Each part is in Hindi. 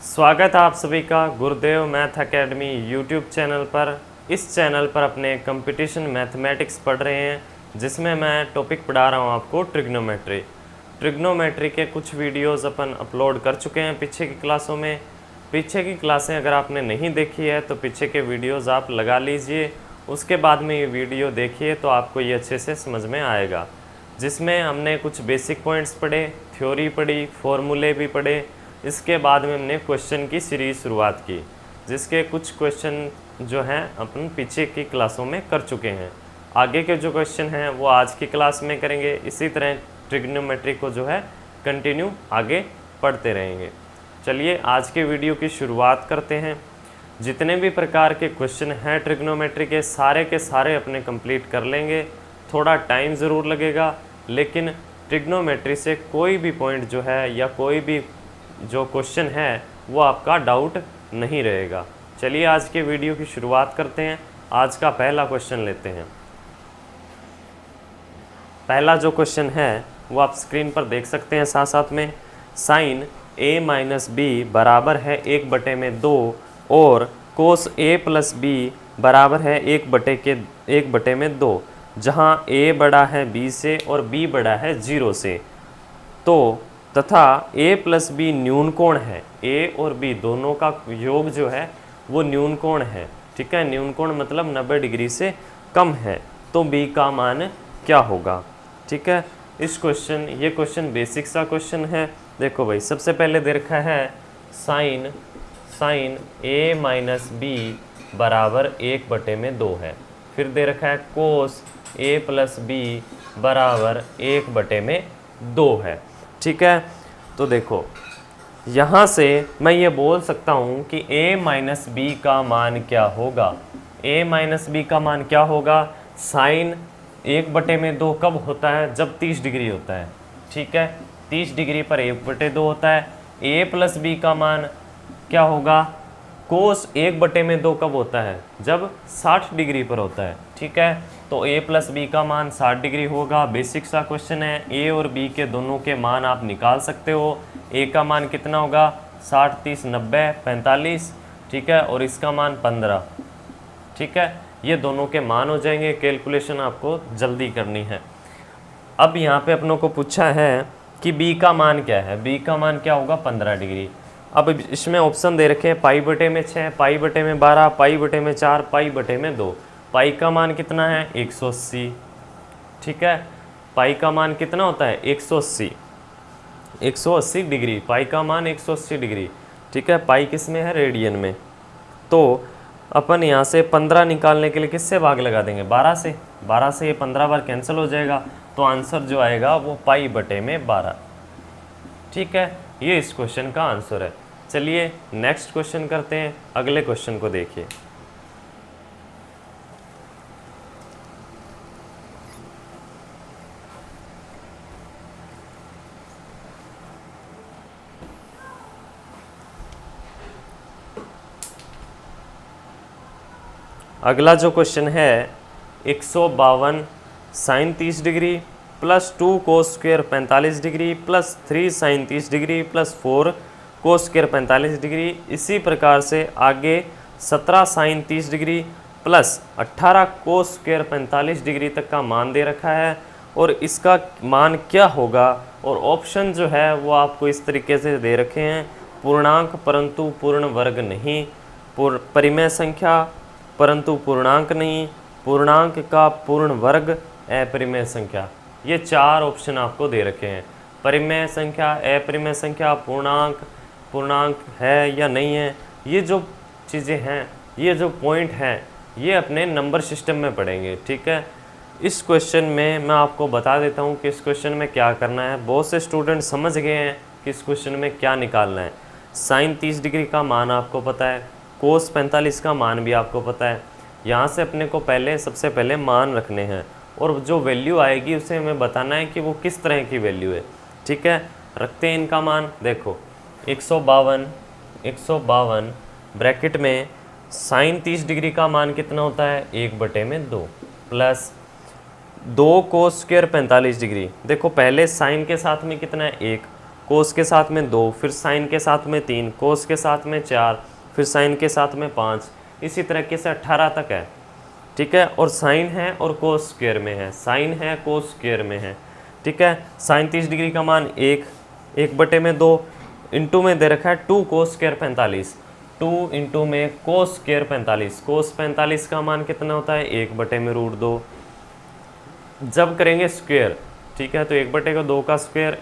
स्वागत है आप सभी का गुरुदेव मैथ एकेडमी यूट्यूब चैनल पर। इस चैनल पर अपने कंपटीशन मैथमेटिक्स पढ़ रहे हैं, जिसमें मैं टॉपिक पढ़ा रहा हूँ आपको ट्रिग्नोमेट्री। ट्रिग्नोमेट्री के कुछ वीडियोस अपन अपलोड कर चुके हैं पीछे की क्लासों में। पीछे की क्लासें अगर आपने नहीं देखी है तो पीछे के वीडियोज़ आप लगा लीजिए, उसके बाद में ये वीडियो देखिए तो आपको ये अच्छे से समझ में आएगा। जिसमें हमने कुछ बेसिक पॉइंट्स पढ़े, थ्योरी पढ़ी, फॉर्मूले भी पढ़े। इसके बाद में हमने क्वेश्चन की सीरीज शुरुआत की, जिसके कुछ क्वेश्चन जो हैं अपन पीछे की क्लासों में कर चुके हैं। आगे के जो क्वेश्चन हैं वो आज की क्लास में करेंगे। इसी तरह ट्रिग्नोमेट्री को जो है कंटिन्यू आगे पढ़ते रहेंगे। चलिए आज के वीडियो की शुरुआत करते हैं। जितने भी प्रकार के क्वेश्चन हैं ट्रिग्नोमेट्री के सारे अपने कंप्लीट कर लेंगे। थोड़ा टाइम ज़रूर लगेगा, लेकिन ट्रिग्नोमेट्री से कोई भी पॉइंट जो है या कोई भी जो क्वेश्चन है वो आपका डाउट नहीं रहेगा। चलिए आज के वीडियो की शुरुआत करते हैं। आज का पहला क्वेश्चन लेते हैं। पहला जो क्वेश्चन है वो आप स्क्रीन पर देख सकते हैं साथ साथ में। साइन a माइनस बी बराबर है 1/2 और कोस a प्लस बी बराबर है 1/2, जहाँ a बड़ा है b से और b बड़ा है 0 से, तो तथा a प्लस बी न्यून कोण है। a और b दोनों का योग जो है वो न्यून कोण है। ठीक है, न्यून कोण मतलब 90 डिग्री से कम है, तो b का मान क्या होगा। ठीक है, ये क्वेश्चन बेसिक सा क्वेश्चन है। देखो भाई, सबसे पहले दे रखा है साइन a माइनस बी बराबर 1/2 है। फिर दे रखा है कोस a प्लस बी बराबर 1/2 है। ठीक है, तो देखो यहाँ से मैं ये बोल सकता हूँ कि a माइनस बी का मान क्या होगा। a माइनस बी का मान क्या होगा। साइन 1/2 कब होता है, जब 30 डिग्री होता है। ठीक है, 30 डिग्री पर 1/2 होता है। a प्लस बी का मान क्या होगा। कोस 1/2 कब होता है, जब 60 डिग्री पर होता है। ठीक है, तो a प्लस बी का मान 60 डिग्री होगा। बेसिक सा क्वेश्चन है। a और b के दोनों के मान आप निकाल सकते हो। a का मान कितना होगा, 60, 30, 90, 45। ठीक है, और इसका मान 15। ठीक है, ये दोनों के मान हो जाएंगे। कैलकुलेशन आपको जल्दी करनी है। अब यहाँ पे अपनों को पूछा है कि b का मान क्या है। b का मान क्या होगा, 15 डिग्री। अब इसमें ऑप्शन दे रखे हैं π/6, π/12, π/4, π/2। पाई का मान कितना है, 180। ठीक है, पाई का मान कितना होता है, 180 डिग्री। पाई का मान 180 डिग्री। ठीक है, पाई किस में है, रेडियन में। तो अपन यहाँ से 15 निकालने के लिए किससे भाग लगा देंगे, 12 से। 12 से ये 15 बार कैंसिल हो जाएगा, तो आंसर जो आएगा वो π/12। ठीक है, ये इस क्वेश्चन का आंसर है। चलिए नेक्स्ट क्वेश्चन करते हैं। अगले क्वेश्चन को देखिए। अगला जो क्वेश्चन है, 152 sine 30 degree plus 2 cos square 45 degree plus 3 sine 30 degree plus 4 cos square 45 degree. इसी प्रकार से आगे 17 sine 30 degree plus 18 cos square 45 degree तक का मान दे रखा है, और इसका मान क्या होगा। और ऑप्शन जो है वो आपको इस तरीके से दे रखे हैं। पूर्णांक परंतु पूर्ण वर्ग नहीं, परिमेय संख्या परंतु पूर्णांक नहीं, पूर्णांक का पूर्ण वर्ग, अपरिमेय संख्या। ये 4 ऑप्शन आपको दे रखे हैं। परिमेय संख्या, अपरिमेय संख्या, पूर्णांक है या नहीं है। ये जो चीज़ें हैं, ये जो पॉइंट हैं, ये अपने नंबर सिस्टम में पढ़ेंगे। ठीक है, इस क्वेश्चन में मैं आपको बता देता हूँ कि इस क्वेश्चन में क्या करना है। बहुत से स्टूडेंट समझ गए हैं कि इस क्वेश्चन में क्या निकालना है। साइन 30 डिग्री का मान आपको पता है, कोस 45 का मान भी आपको पता है। यहाँ से अपने को सबसे पहले मान रखने हैं, और जो वैल्यू आएगी उसे हमें बताना है कि वो किस तरह की वैल्यू है। ठीक है, रखते हैं इनका मान। देखो 152 ब्रैकेट में साइन 30 डिग्री का मान कितना होता है, 1/2 प्लस 2 कोस स्क्वायर 45 डिग्री। देखो पहले साइन के साथ में कितना है, 1, कोस के साथ में 2, फिर साइन के साथ में 3, कोस के साथ में 4, फिर साइन के साथ में 5, इसी तरीके से 18 तक है। ठीक है, और साइन है और कोस स्क्वायर में है, साइन है कोस स्क्वायर में है। ठीक है, साइन 30 डिग्री का मान 1/2 इंटू में दे रखा है 2 कोस स्क्वायर 45, 2 इंटू में कोस स्क्वायर 45, कोस 45 का मान कितना होता है 1/√2। जब करेंगे स्क्वायर, ठीक है, तो 1/2 का स्क्वायर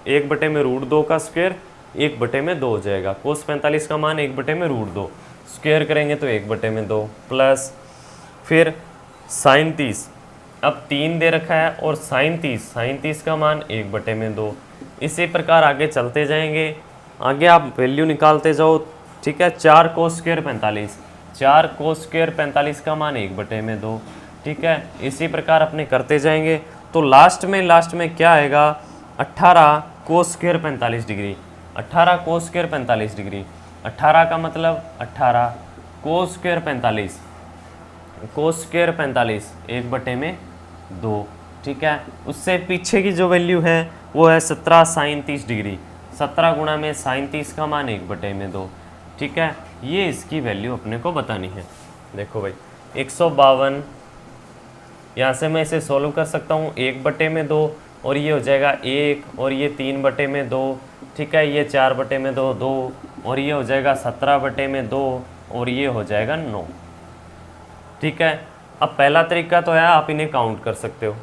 1/√2 का स्क्वायर 1/2 हो जाएगा। कोस 45 का मान 1/√2, स्क्वायर करेंगे तो 1/2 प्लस फिर साइन 30, अब 3 दे रखा है और साइन 30 का मान 1/2। इसी प्रकार आगे चलते जाएंगे, आगे आप वैल्यू निकालते जाओ। ठीक है, 4 कोस स्क्वायर 45, 4 कोस स्क्वायर 45 का मान 1/2। ठीक है, इसी प्रकार अपने करते जाएंगे तो लास्ट में क्या आएगा 18 cos square 45 degree, 18 cos square 45 degree, 18 का मतलब 18 कोस स्क्वायर 45, कोस स्क्वायर 45 1/2। ठीक है, उससे पीछे की जो वैल्यू है वो है 17 साइन 30 डिग्री, 17 गुणा में साइन 30 का मान 1/2। ठीक है, ये इसकी वैल्यू अपने को बतानी है। देखो भाई 152, यहाँ से मैं इसे सॉल्व कर सकता हूँ 1/2 और ये हो जाएगा 1 और ये 3/2। ठीक है, ये 4/2 2 और ये हो जाएगा 17/2 और ये हो जाएगा 9। ठीक है, अब पहला तरीका तो है आप इन्हें काउंट कर सकते हो,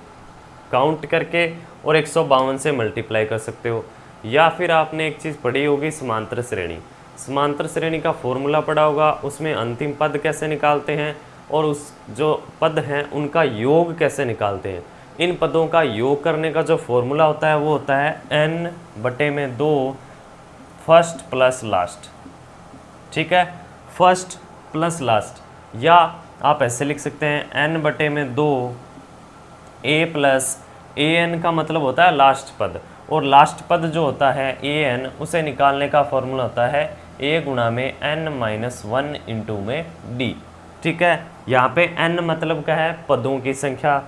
काउंट करके और 152 से मल्टीप्लाई कर सकते हो, या फिर आपने एक चीज़ पढ़ी होगी समांतर श्रेणी, समांतर श्रेणी का फॉर्मूला पढ़ा होगा, उसमें अंतिम पद कैसे निकालते हैं और उस जो पद हैं उनका योग कैसे निकालते हैं। इन पदों का योग करने का जो फॉर्मूला होता है वो होता है n/2 फर्स्ट प्लस लास्ट। ठीक है, फर्स्ट प्लस लास्ट, या आप ऐसे लिख सकते हैं n/2 a प्लस an का मतलब होता है लास्ट पद, और लास्ट पद जो होता है an उसे निकालने का फॉर्मूला होता है a गुणा में n-1 इंटू में d। ठीक है, यहाँ पे n मतलब क्या है पदों की संख्या,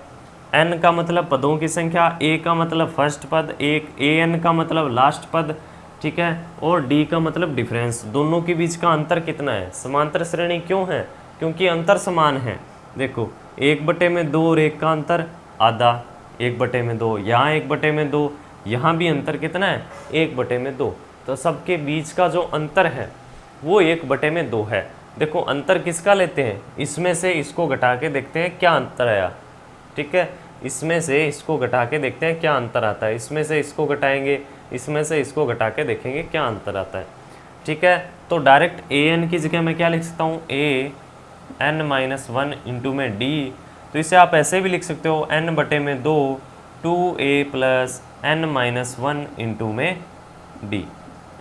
n का मतलब पदों की संख्या, a का मतलब फर्स्ट पद, an का मतलब लास्ट पद। ठीक है, और d का मतलब डिफरेंस, दोनों के बीच का अंतर कितना है। समांतर श्रेणी क्यों है, क्योंकि अंतर समान है। देखो 1/2 और 1 का अंतर आधा, 1/2, यहाँ 1/2, यहाँ भी अंतर कितना है 1/2, तो सबके बीच का जो अंतर है वो 1/2 है। देखो अंतर किसका लेते हैं, इसमें से इसको घटा के देखते हैं क्या अंतर आया। ठीक है, इसमें से इसको घटा के देखते हैं क्या अंतर आता है, इसमें से इसको घटाएंगे, इसमें से इसको घटा के देखेंगे क्या अंतर आता है। ठीक है, तो डायरेक्ट an की जगह मैं क्या लिख सकता हूँ an-1 इंटू में d, तो इसे आप ऐसे भी लिख सकते हो n/2 2a plus n-1 into में d,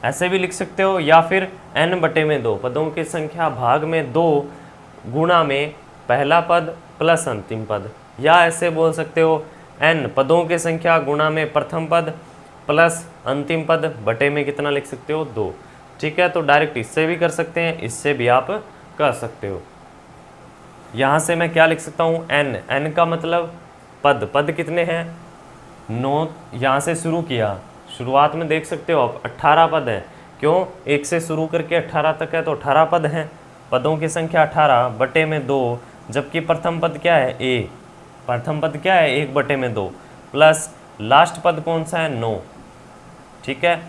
ऐसे भी लिख सकते हो, या फिर n/2 पदों की संख्या भाग में 2 गुणा में पहला पद प्लस अंतिम पद, या ऐसे बोल सकते हो n पदों की संख्या गुणा में प्रथम पद प्लस अंतिम पद बटे में कितना लिख सकते हो 2। ठीक है, तो डायरेक्ट इससे भी कर सकते हैं, इससे भी आप कर सकते हो। यहाँ से मैं क्या लिख सकता हूँ n का मतलब पद कितने हैं 9, यहाँ से शुरू किया, शुरुआत में देख सकते हो आप 18 पद हैं, क्यों 1 से शुरू करके 18 तक है तो 18 पद हैं, पदों की संख्या 18 बटे में 2, जबकि प्रथम पद क्या है a, प्रथम पद क्या है 1/2 प्लस लास्ट पद कौन सा है 9। ठीक है,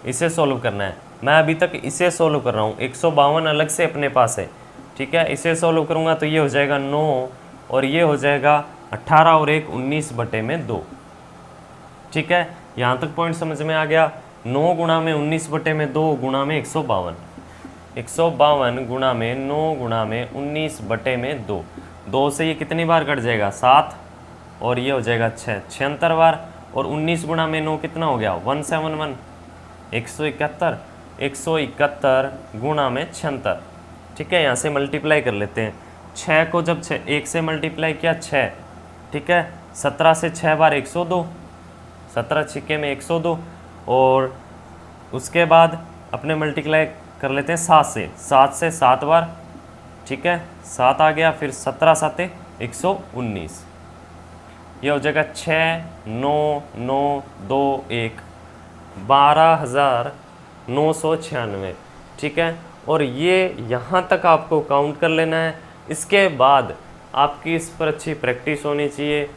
इसे सोल्व करना है, मैं अभी तक इसे सोल्व कर रहा हूँ, 152 अलग से अपने पास है। ठीक है, इसे सोल्व करूँगा तो ये हो जाएगा 9 और ये हो जाएगा 18 और 1 19/2। ठीक है, यहाँ तक पॉइंट समझ में आ गया। 9 गुणा में 19/2 गुणा में 152, 152 गुणा में 9 गुणा में 19/2, 2 से ये कितनी बार कट जाएगा 7 और ये हो जाएगा 6, 76 बार, और 19 गुणा में 9 कितना हो गया 171, 171, 171 गुणा में 76। ठीक है, यहाँ से मल्टीप्लाई कर लेते हैं, 6 को जब 1 से मल्टीप्लाई किया 6, ठीक है, 17 से 6 बार 102, 17 छिक्के में 102, और उसके बाद अपने मल्टीप्लाई कर लेते हैं 7 से 7 बार। ठीक है, 7 आ गया, फिर 17 7 119, ये हो जाएगा 6 9 9 2 1, 12,996, ठीक है। और ये यहाँ तक आपको काउंट कर लेना है। इसके बाद आपकी इस पर अच्छी प्रैक्टिस होनी चाहिए।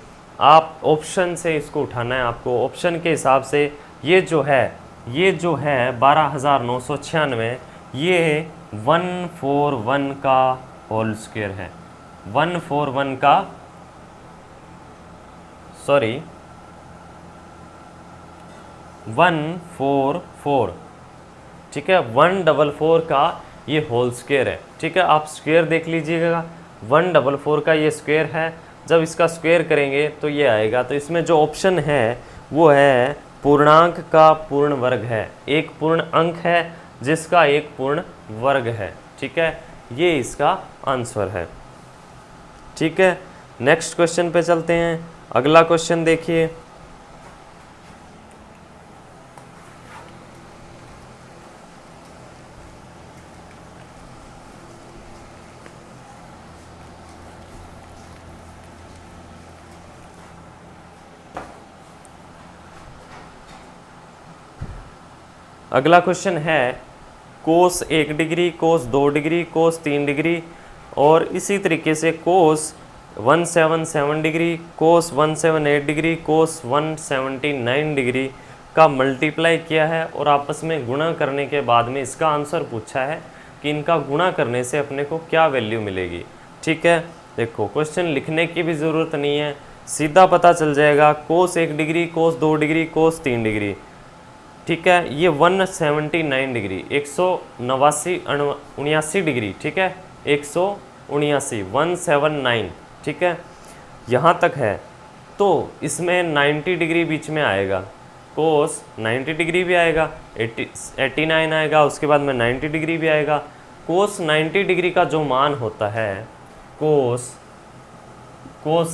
आप ऑप्शन से इसको उठाना है आपको। ऑप्शन के हिसाब से ये जो है 12,996 ये 141 का होल स्क्वायर है। 141 का, सॉरी 144, ठीक है, 144 का ये होल स्क्वायर है, ठीक है। आप स्क्वायर देख लीजिएगा, 144 का ये स्क्वायर है। जब इसका स्क्वायर करेंगे तो ये आएगा। तो इसमें जो ऑप्शन है वो है पूर्णांक का पूर्ण वर्ग है, एक पूर्ण अंक है जिसका एक पूर्ण वर्ग है, ठीक है। ये इसका आंसर है, ठीक है। नेक्स्ट क्वेश्चन पे चलते हैं। अगला क्वेश्चन देखिए। अगला क्वेश्चन है कोस 1 डिग्री, कोस 2 डिग्री, कोस 3 डिग्री और इसी तरीके से कोस 177 डिग्री, कोस 178 डिग्री, कोस 179 डिग्री का मल्टीप्लाई किया है और आपस में गुणा करने के बाद में इसका आंसर पूछा है कि इनका गुणा करने से अपने को क्या वैल्यू मिलेगी, ठीक है। देखो क्वेश्चन लिखने की भी ज़रूरत नहीं है, सीधा पता चल जाएगा। कोस 1 डिग्री, कोस 2 डिग्री, कोस 3 डिग्री, ठीक है। ये 179 डिग्री, 179 डिग्री, ठीक है, 179, ठीक है, यहाँ तक है। तो इसमें 90 डिग्री बीच में आएगा, कोस 90 डिग्री भी आएगा, 89 आएगा, उसके बाद में 90 डिग्री भी आएगा। कोस 90 डिग्री का जो मान होता है, कोस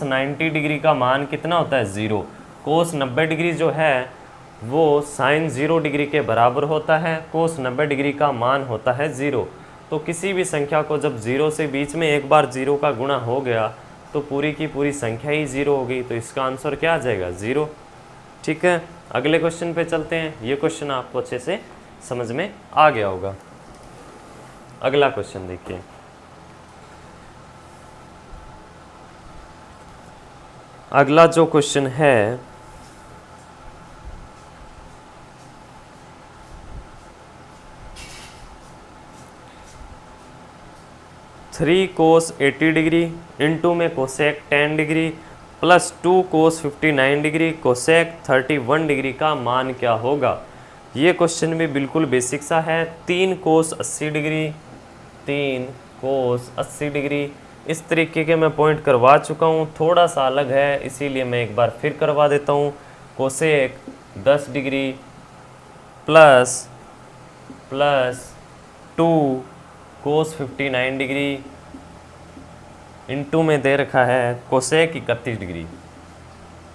90 डिग्री का मान कितना होता है? 0। कोस 90 डिग्री जो है वो साइन 0 डिग्री के बराबर होता है। कोस 90 डिग्री का मान होता है 0। तो किसी भी संख्या को जब 0 से बीच में एक बार 0 का गुणा हो गया तो पूरी की पूरी संख्या ही 0 हो गई। तो इसका आंसर क्या आ जाएगा? 0, ठीक है। अगले क्वेश्चन पे चलते हैं। ये क्वेश्चन आपको अच्छे से समझ में आ गया होगा। अगला क्वेश्चन देखिए। अगला जो क्वेश्चन है 3 कोस 80 डिग्री इंटू में कोसेक 10 डिग्री प्लस 2 कोस 59 डिग्री कोसेक 31 डिग्री का मान क्या होगा? ये क्वेश्चन भी बिल्कुल बेसिक सा है। 3 कोस 80 डिग्री, 3 कोस 80 डिग्री, इस तरीके के मैं पॉइंट करवा चुका हूँ। थोड़ा सा अलग है इसीलिए मैं एक बार फिर करवा देता हूँ। कोसेक 10 डिग्री प्लस 2 कोस 59 डिग्री इंटू में दे रखा है कोसेक 31 डिग्री,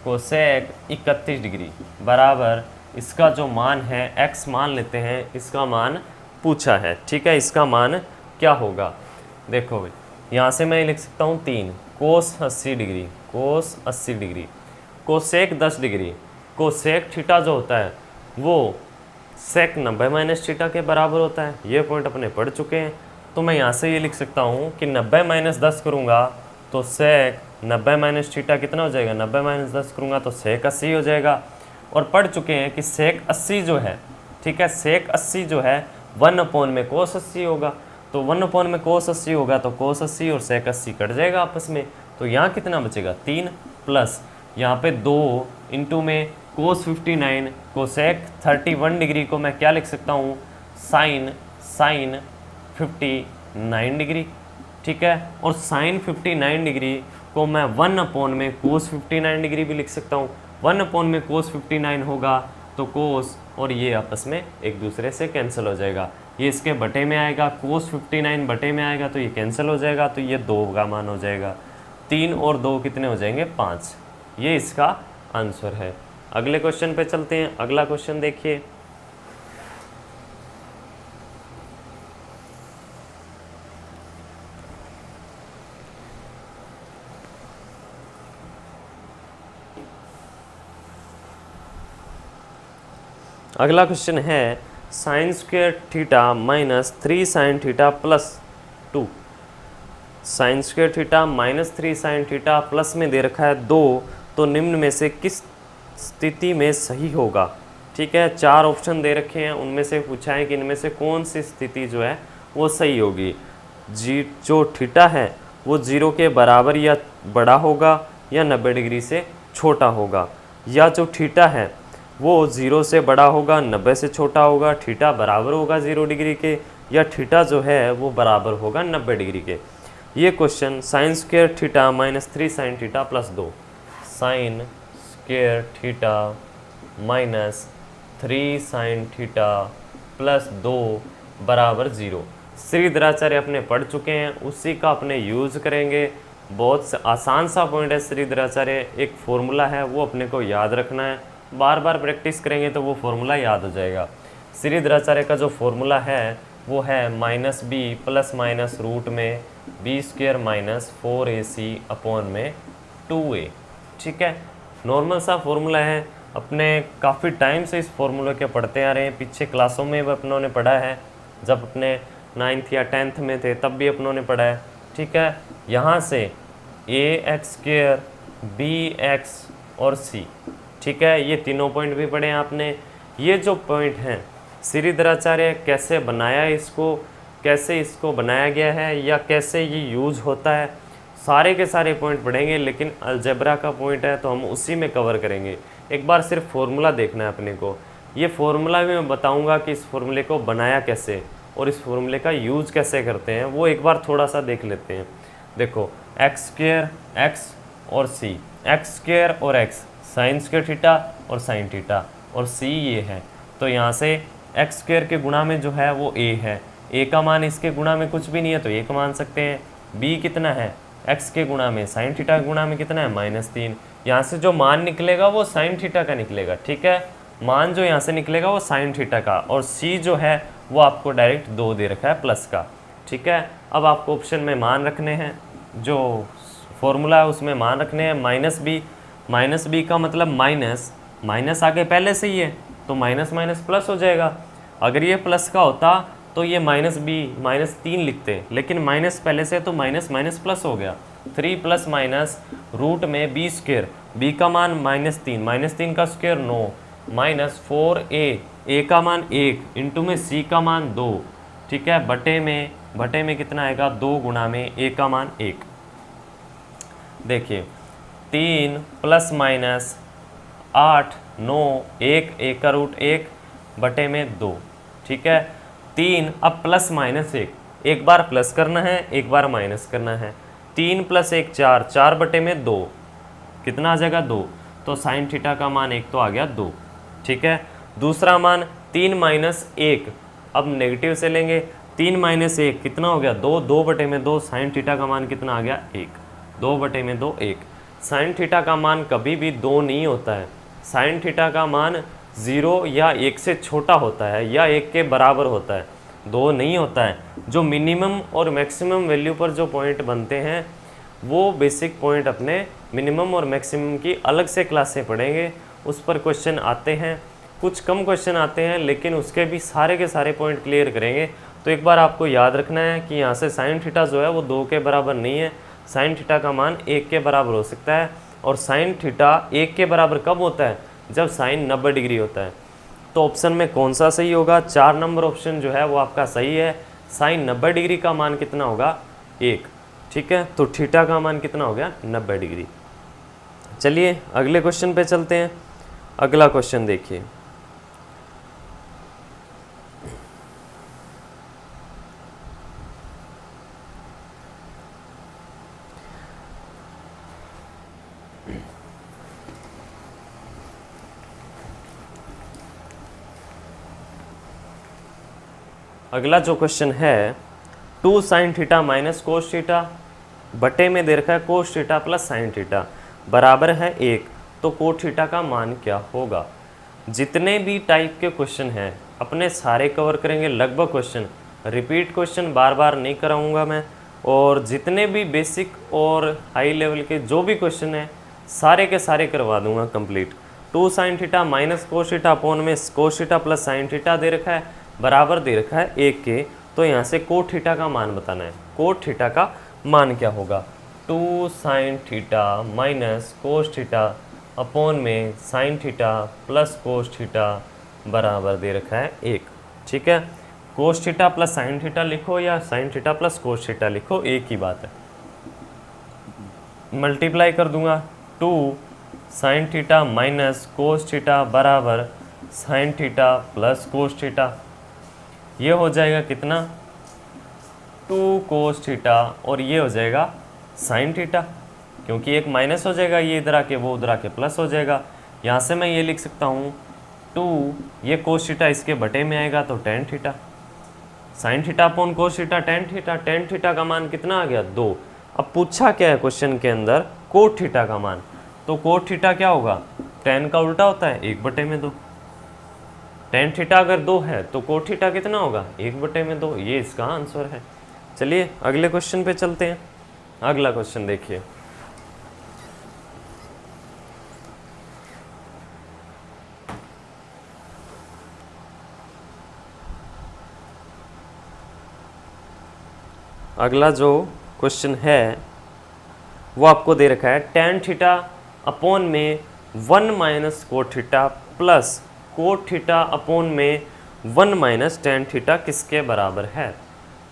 कोसेक 31 डिग्री बराबर इसका जो मान है x मान लेते हैं, इसका मान पूछा है, ठीक है। इसका मान क्या होगा? देखो भाई, यहाँ से मैं लिख सकता हूँ 3 कोस 80 डिग्री, कोस 80 degree, cosec 10 degree, cosec theta जो होता है वो सेक 90 माइनस थीटा के बराबर होता है। ये पॉइंट अपने पढ़ चुके हैं। तो मैं यहाँ से ये लिख सकता हूँ कि 90 माइनस 10 करूँगा तो सेक 90 माइनस थीटा कितना हो जाएगा? 90 माइनस 10 करूँगा तो सेक 80 हो जाएगा। और पढ़ चुके हैं कि सेक 80 जो है, ठीक है, सेक 80 जो है 1 में कोस 80 होगा। तो 1 में कोस 80 होगा तो कोस 80 और सेक 80 कट जाएगा आपस में। तो यहाँ कितना बचेगा? 3 प्लस यहाँ पे 2 इंटू में कोस 59 कोसेक 31 डिग्री को मैं क्या लिख सकता हूँ? साइन 59 डिग्री, ठीक है। और साइन 59 डिग्री को मैं 1 में कोस 59 डिग्री भी लिख सकता हूँ। 1 में कोस 59 होगा तो कोस और ये आपस में एक दूसरे से कैंसिल हो जाएगा। ये इसके बटे में आएगा, कोस 59 बटे में आएगा तो ये कैंसिल हो जाएगा, तो ये 2 का मान हो जाएगा। 3 और 2 कितने हो जाएंगे? 5। ये इसका आंसर है। अगले क्वेश्चन पे चलते हैं। अगला क्वेश्चन देखिए। अगला क्वेश्चन है sine square theta minus 3 sign theta plus 2। Sine square theta minus 3 sign theta plus में दे रखा है 2, तो निम्न में से किस स्थिति में सही होगा। ठीक है, 4 ऑप्शन दे रखे हैं, उनमें से पूछा है कि इनमें से कौन सी स्थिति जो है वो सही होगी। जो थीटा है वो 0 के बराबर या बड़ा होगा या 90 डिग्री से छोटा होगा, या जो थीटा है वो 0 से बड़ा होगा 90 से छोटा होगा, थीटा बराबर होगा 0 डिग्री के, या थीटा जो है वो बराबर होगा 90 डिग्री के। ये question sine square theta minus 3 sign theta plus 2, sine square theta minus 3 sign theta plus 2 बराबर 0। श्रीधराचार्य अपने पढ़ चुके हैं, उसी का अपने यूज़ करेंगे। बहुत आसान सा पॉइंट है श्रीधराचार्य, एक फॉर्मूला है वो अपने को याद रखना है, बार बार प्रैक्टिस करेंगे तो वो फॉर्मूला याद हो जाएगा। श्रीधराचार्य का जो फॉर्मूला है वो है minus B plus minus root में B square minus 4ac upon में 2a। ठीक है, नॉर्मल सा फॉर्मूला है, अपने काफ़ी टाइम से इस फॉर्मूले के पढ़ते आ रहे हैं, पीछे क्लासों में भी अपनों ने पढ़ा है, जब अपने 9th या 10th में थे तब भी अपनों ने पढ़ा है। ठीक है, यहाँ से ax स्क्वेयर bx और c, ठीक है, ये तीनों पॉइंट भी पढ़े हैं आपने। ये जो पॉइंट हैं श्रीधराचार्य कैसे बनाया इसको, कैसे इसको बनाया गया है या कैसे ये यूज होता है, सारे के सारे पॉइंट पढ़ेंगे, लेकिन अलजेब्रा का पॉइंट है तो हम उसी में कवर करेंगे। एक बार सिर्फ फॉर्मूला देखना है अपने को, ये फॉर्मूला भी मैं बताऊंगा कि इस फॉर्मूले को बनाया कैसे और इस फॉर्मूले का यूज कैसे करते हैं, वो एक बार थोड़ा सा देख लेते हैं। देखो एक्स स्क्वेयर एक्स और सी, एक्स स्क्वेयर और एक्स साइन स्क्वेयर थीटा और साइन थीटा, और सी ये है, तो यहाँ से एक्स स्क्वेयर के गुणा में जो है वो ए है, ए का मान इसके गुणा में कुछ भी नहीं है तो 1 मान सकते हैं। बी कितना है, एक्स के गुणा में साइन थीटा के गुणा में कितना है -3, यहाँ से जो मान निकलेगा वो साइन थीटा का निकलेगा। ठीक है, मान जो यहाँ से निकलेगा वो साइन थीटा का, और सी जो है वो आपको डायरेक्ट 2 दे रखा है प्लस का। ठीक है, अब आपको ऑप्शन में मान रखने हैं, जो फॉर्मूला है उसमें मान रखने हैं माइनस बी का मतलब माइनस आगे पहले से ही है तो माइनस माइनस प्लस हो जाएगा। अगर ये प्लस का होता तो ये -3 लिखते, लेकिन माइनस पहले से तो माइनस माइनस प्लस हो गया। 3 प्लस माइनस रूट में बी स्क्वेयर, बी का मान -3 का स्क्वेयर 9 माइनस 4a, ए का मान 1 इंटू में सी का मान 2। ठीक है, बटे में कितना आएगा 2 गुणा में ए का मान 1। देखिए 3 प्लस माइनस 8 9 1, 1 का रूट 1 बटे में 2। ठीक है, 3 अब प्लस माइनस 1, एक बार प्लस करना है एक बार माइनस करना है। 3 प्लस 1 4, 4 बटे में 2 कितना आ जाएगा 2, तो साइन थीटा का मान 1 तो आ गया 2। ठीक है, दूसरा मान 3 माइनस 1, अब नेगेटिव से लेंगे, 3 माइनस 1 कितना हो गया 2, 2 बटे में 2, साइन थीटा का मान कितना आ गया 1, 2 बटे में 2 1। साइन थीटा का मान कभी भी 2 नहीं होता है, साइन थीटा का मान 0 या 1 से छोटा होता है या 1 के बराबर होता है, 2 नहीं होता है। जो मिनिमम और मैक्सिमम वैल्यू पर जो पॉइंट बनते हैं वो बेसिक पॉइंट अपने मिनिमम और मैक्सिमम की अलग से क्लासें पढ़ेंगे, उस पर क्वेश्चन आते हैं, कुछ कम क्वेश्चन आते हैं, लेकिन उसके भी सारे के सारे पॉइंट क्लियर करेंगे। तो एक बार आपको याद रखना है कि यहाँ से साइन थीटा जो है वो 2 के बराबर नहीं है, साइन थीटा का मान 1 के बराबर हो सकता है, और साइन थीटा 1 के बराबर कब होता है, जब साइन 90 डिग्री होता है। तो ऑप्शन में कौन सा सही होगा, 4 नंबर ऑप्शन जो है वो आपका सही है। साइन 90 डिग्री का मान कितना होगा 1। ठीक है, तो थीटा का मान कितना हो गया 90 डिग्री। चलिए अगले क्वेश्चन पे चलते हैं। अगला क्वेश्चन देखिए, अगला जो क्वेश्चन है 2 sign theta minus cos theta बटे में दे रखा है cos theta plus sine theta बराबर है 1, तो कोट थीटा का मान क्या होगा। जितने भी टाइप के क्वेश्चन हैं अपने सारे कवर करेंगे, लगभग क्वेश्चन, रिपीट क्वेश्चन बार बार नहीं कराऊंगा मैं, और जितने भी बेसिक और हाई लेवल के जो भी क्वेश्चन हैं सारे के सारे करवा दूंगा complete. Two sine theta minus cos theta upon में cos theta plus sine theta दे रखा है, बराबर दे रखा है 1 के। तो यहाँ से कोट थीटा का मान बताना है। कोट थीटा का मान क्या होगा, two sine theta minus cos theta upon में sine theta plus cos theta बराबर दे रखा है 1। ठीक है, cos theta plus sine theta लिखो या sine theta plus cos theta लिखो, एक ही बात है। मल्टीप्लाई कर दूंगा, two sine theta minus cos theta बराबर sine theta plus cos theta. ये हो जाएगा कितना, टू कोस थीटा, और ये हो जाएगा साइन थीटा, क्योंकि एक माइनस हो जाएगा, ये इधर आके वो उधर आके प्लस हो जाएगा। यहाँ से मैं ये लिख सकता हूँ टू, ये कोस थीटा इसके बटे में आएगा तो tan theta, sine theta upon cos theta tan theta. Tan theta का मान कितना आ गया, 2। अब पूछा क्या है क्वेश्चन के अंदर, कोट थीटा का मान। तो कोट थीटा क्या होगा, टेन का उल्टा होता है 1/2। टेन थीटा अगर 2 है तो कोट थीटा कितना होगा, 1/2। ये इसका आंसर है। चलिए अगले क्वेश्चन पे चलते हैं। अगला क्वेश्चन देखिए, अगला जो क्वेश्चन है वो आपको दे रखा है टेन थीटा अपॉन में 1 minus cot theta plus cot theta upon में 1 माइनस टेन थीटा किसके बराबर है।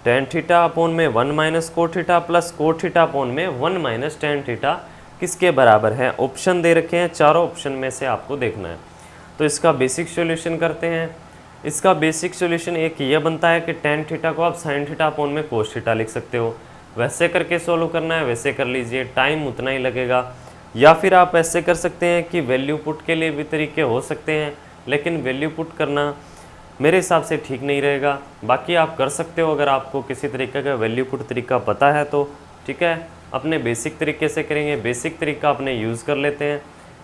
टेन थीटा अपॉन में 1 minus cot theta plus cot theta upon में 1 माइनस टेन थीटा किसके बराबर है। ऑप्शन दे रखे हैं, चारों ऑप्शन में से आपको देखना है। तो इसका बेसिक सॉल्यूशन करते हैं। इसका बेसिक सॉल्यूशन एक ये बनता है कि टेन थीटा को आप साइन थीटा अपॉन में कोस थीटा लिख सकते हो। वैसे करके सोल्व करना है, वैसे कर लीजिए, टाइम उतना ही लगेगा। या फिर आप ऐसे कर सकते हैं कि वैल्यू पुट के लिए भी तरीके हो सकते हैं, लेकिन वैल्यू पुट करना मेरे हिसाब से ठीक नहीं रहेगा। बाकी आप कर सकते हो, अगर आपको किसी तरीके का वैल्यू पुट तरीका पता है तो ठीक है। अपने बेसिक तरीके से करेंगे, बेसिक तरीका अपने यूज़ कर लेते हैं।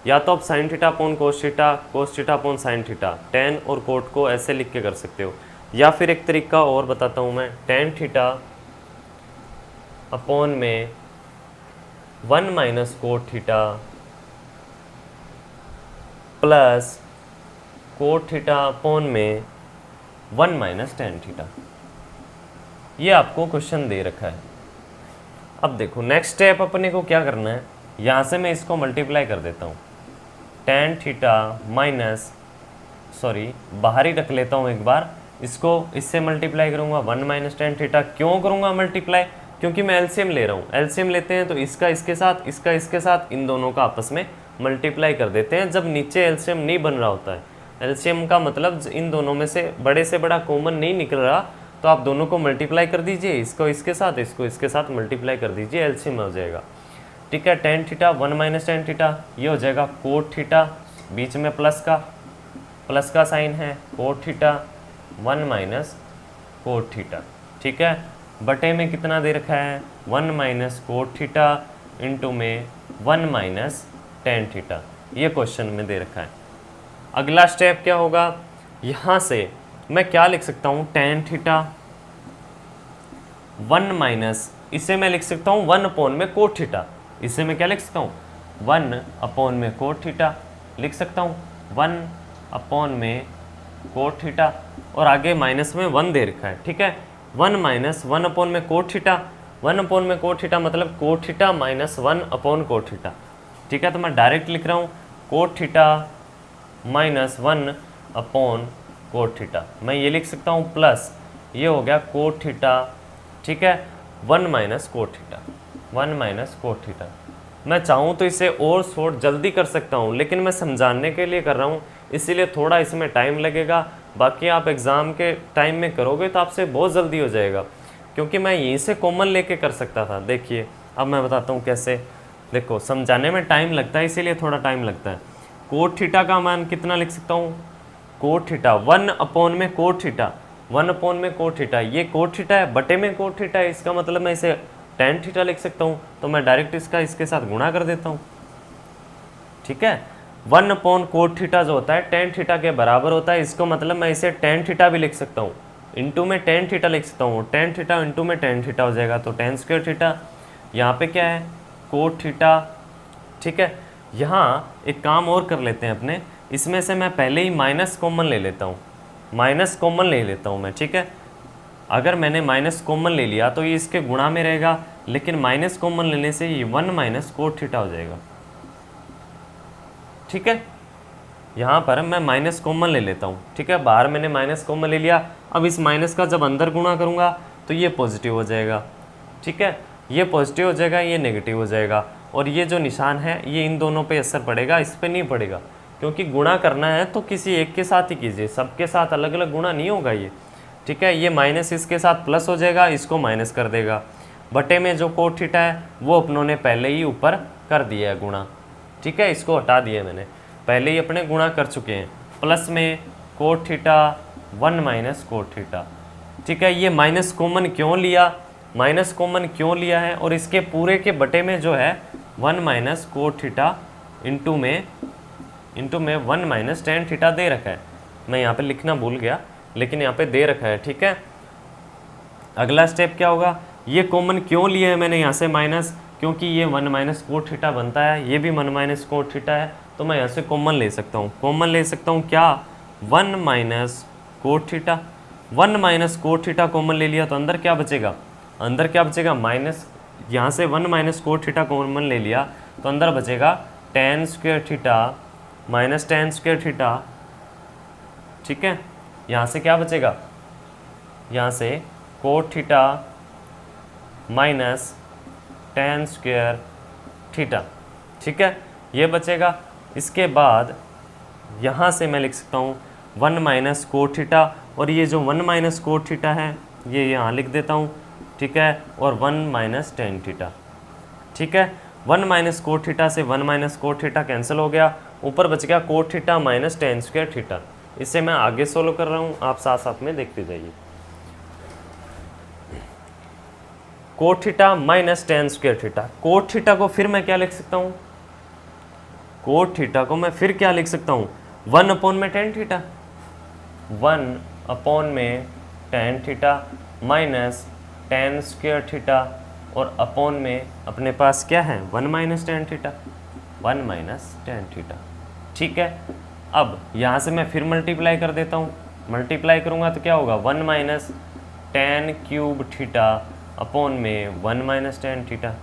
या तो आप साइन थीटा अपॉन कोस theta upon sine theta, ten और कोट को ऐसे लिख के कर सकते हो। या फिर एक तरीका और बताता हूँ मैं, टेन थीटा अपॉन में 1 minus cot theta plus cot theta upon में 1 माइनस टेन थीटा। ये आपको क्वेश्चन दे रखा है। अब देखो नेक्स्ट स्टेप अपने को क्या करना है, यहाँ से मैं इसको मल्टीप्लाई कर देता हूँ। टेन थीटा माइनस, सॉरी बाहर ही रख लेता हूँ एक बार, इसको इससे मल्टीप्लाई करूँगा 1 माइनस टेन थीटा। क्यों करूँगा मल्टीप्लाई, क्योंकि मैं एलसीएम ले रहा हूँ। एलसीएम लेते हैं तो इसका इसके साथ, इसका इसके साथ, इन दोनों का आपस में मल्टीप्लाई कर देते हैं जब नीचे एलसीएम नहीं बन रहा होता है। एलसीएम का मतलब इन दोनों में से बड़ा कॉमन नहीं निकल रहा, तो आप दोनों को मल्टीप्लाई कर दीजिए, इसको इसके साथ, इसको इसके साथ मल्टीप्लाई कर दीजिए, एलसीएम हो जाएगा। ठीक है, ten theta 1 minus tan theta, ये हो जाएगा कोट थीटा, बीच में प्लस का साइन है, cot theta 1 minus cot theta. ठीक है, बटे में कितना दे रखा है, 1 माइनस कोट थीटा इंटू में 1 माइनस टेन थीटा। ये क्वेश्चन में दे रखा है। अगला स्टेप क्या होगा, यहाँ से मैं क्या लिख सकता हूँ, टेन थीटा 1 माइनस, इसे मैं लिख सकता हूँ 1 अपॉन में कोट थीटा। इसे मैं क्या लिख सकता हूँ, 1 अपॉन में कोट थीटा लिख सकता हूँ, 1 अपॉन में कोट थीटा, और आगे माइनस में 1 दे रखा है। ठीक है, 1 माइनस 1 अपॉन में कोट थीटा, 1 अपॉन में कोट थीटा मतलब cot theta minus 1 upon cot theta. ठीक है, तो मैं डायरेक्ट लिख रहा हूँ cot theta minus 1 upon cot theta. मैं ये लिख सकता हूँ प्लस, ये हो गया कोट थीटा। ठीक है, 1 minus cot theta, 1 minus cot theta. मैं चाहूँ तो इसे और शॉर्ट जल्दी कर सकता हूँ, लेकिन मैं समझाने के लिए कर रहा हूँ, इसीलिए थोड़ा इसमें टाइम लगेगा। बाकी आप एग्ज़ाम के टाइम में करोगे तो आपसे बहुत जल्दी हो जाएगा, क्योंकि मैं यहीं से कॉमन लेके कर सकता था। देखिए अब मैं बताता हूँ कैसे। देखो समझाने में टाइम लगता है, इसीलिए थोड़ा टाइम लगता है। कोट थीटा का मान कितना लिख सकता हूँ, कोट थीटा 1 अपॉन में कोट थीटा, 1 अपॉन में कोट थीटा, ये कोट थीटा है, बटे में कोट थीटा है, इसका मतलब मैं इसे टेन थीटा लिख सकता हूँ। तो मैं डायरेक्ट इसका इसके साथ गुणा कर देता हूँ। ठीक है, 1 अपॉन कोट थीटा जो होता है टेन थीटा के बराबर होता है, इसको मतलब मैं इसे टेन थीटा भी लिख सकता हूँ, इंटू में टेन थीटा लिख सकता हूँ। टेन थीटा इंटू में टेन थीटा हो जाएगा, तो टेन स्क्वायर थीटा। यहाँ पे क्या है, कोट थीटा। ठीक है, यहाँ एक काम और कर लेते हैं अपने, इसमें से मैं पहले ही माइनस कॉमन ले लेता हूँ, माइनस कॉमन ले लेता हूँ मैं, ठीक है। अगर मैंने माइनस कॉमन ले लिया तो ये इसके गुणा में रहेगा, लेकिन माइनस कॉमन लेने से ये 1 माइनस कोट थीटा हो जाएगा, ठीक है। यहाँ पर मैं माइनस कॉमन ले लेता हूँ, ठीक है। बाहर मैंने माइनस कॉमन ले लिया, अब इस माइनस का जब अंदर गुणा करूँगा तो ये पॉजिटिव हो जाएगा, ठीक है। ये पॉजिटिव हो जाएगा, ये नेगेटिव हो जाएगा, और ये जो निशान है ये इन दोनों पे असर पड़ेगा, इस पे नहीं पड़ेगा, क्योंकि गुणा करना है तो किसी एक के साथ ही कीजिए, सबके साथ अलग अलग गुणा नहीं होगा ये, ठीक है। ये माइनस इसके साथ प्लस हो जाएगा, इसको माइनस कर देगा। बटे में जो कोट थीटा है वो अपनों ने पहले ही ऊपर कर दिया है गुणा, ठीक है। इसको हटा दिया मैंने, पहले ही अपने गुणा कर चुके हैं। प्लस में cot theta 1 minus cot theta, ठीक है। ये माइनस कॉमन क्यों लिया, माइनस कॉमन क्यों लिया है, और इसके पूरे के बटे में जो है 1 माइनस कोट थीटा इंटू में 1 माइनस टेन थीटा दे रखा है। मैं यहाँ पे लिखना भूल गया, लेकिन यहाँ पे दे रखा है, ठीक है। अगला स्टेप क्या होगा, ये कॉमन क्यों लिया है मैंने यहाँ से माइनस, क्योंकि ये 1 माइनस कोट थीटा बनता है, ये भी 1 माइनस कोट थीटा है, तो मैं यहाँ से कॉमन ले सकता हूँ। कॉमन ले सकता हूँ क्या, 1 minus cot theta, 1 minus cot theta common ले लिया तो अंदर क्या बचेगा, अंदर क्या बचेगा माइनस, यहाँ से 1 माइनस कोट थीटा कॉमन ले लिया तो अंदर बचेगा ten square theta minus ten square theta, ठीक है। यहाँ से क्या बचेगा, यहाँ से cot theta minus ten square theta, ठीक है, ये बचेगा। इसके बाद यहाँ से मैं लिख सकता हूँ 1 माइनस कोट थीटा, और ये जो 1 माइनस कोट थीटा है ये यहाँ लिख देता हूँ, ठीक है, और 1 माइनस टेन थीटा, ठीक है। 1 माइनस कोट थीटा से 1 माइनस कोट थीटा कैंसिल हो गया, ऊपर बच गया cot theta minus ten square theta. इसे मैं आगे सोल्व कर रहा हूँ, आप साथ साथ में देखते जाइए। Cot theta minus ten square theta, cot theta को फिर मैं क्या लिख सकता हूँ, कोट थीटा को मैं फिर क्या लिख सकता हूँ, 1 अपॉन में टेन थीटा, 1 अपॉन में tan theta minus ten square theta, और अपॉन में अपने पास क्या है 1 minus ten theta, 1 minus tan theta, ठीक है। अब यहाँ से मैं फिर मल्टीप्लाई कर देता हूँ, मल्टीप्लाई करूँगा तो क्या होगा 1 minus ten cube theta upon में 1 माइनस टेन थीटा।